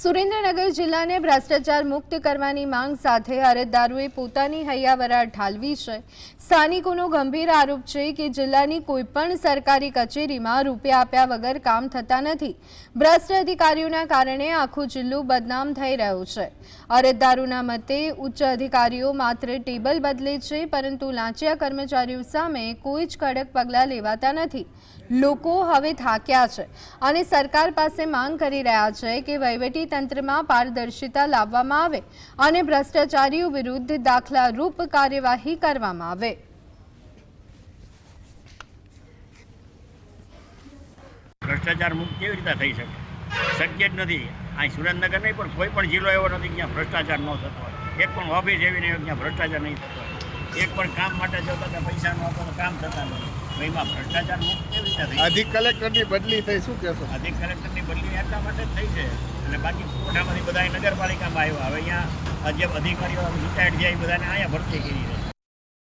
સુરેન્દ્રનગર જિલ્લાને ભ્રષ્ટાચાર મુક્ત કરવાની માંગ સાથે અરજદારોએ પોતાની હૈયાવરા ઠાલવી છે। સ્થાનિકોનો ગંભીર આરોપ છે કે જિલ્લાની કોઈપણ સરકારી કચેરીમાં રૂપિયા આપ્યા વગર કામ થતા નથી। ભ્રષ્ટ અધિકારીઓના કારણે આખો જિલ્લો બદનામ થઈ રહ્યો છે। અરજદારોના મતે ઉચ્ચ અધિકારીઓ માત્ર ટેબલ બદલે છે, પરંતુ લાંચિયા કર્મચારીઓ સામે કોઈ જ કડક પગલાં લેવાતા નથી। લોકો હવે થાક્યા છે અને સરકાર પાસે માંગ કરી રહ્યા છે કે વહીવટી તંત્રમાં પારદર્શિતા લાવવામાં આવે અને ભ્રષ્ટાચારીઓ વિરુદ્ધ દાખલારૂપ કાર્યવાહી કરવામાં આવે। ભ્રષ્ટાચાર મુક્ત કેવી રીતે થઈ શકે? શક્ય જ નથી। આ સુરેન્દ્રનગર નહીં પણ કોઈ પણ જિલ્લો એવો નથી જ્યાં ભ્રષ્ટાચાર ન થતો હોય। એક પણ ઓફિસ એવી નહીં જ્યાં ભ્રષ્ટાચાર નહીં થતો હોય। એક પણ કામ માટે જતા ત્યાં પૈસા ન આપો તો કામ થતા નથી। એમાં ભ્રષ્ટાચાર મુક્ત કેવી રીતે થઈ? અધિક કલેક્ટરની બદલી થઈ, શું કહેશો? અધિક કલેક્ટરની બદલી એટલા માટે જ થઈ છે અને બાકી કોઠામાંથી બધા નગરપાલિકામાં આવ્યા। હવે અહીંયા જે અધિકારીઓ રિટાયર્ડ થયા એ બધાને અહીંયા ભરતી કરી છે।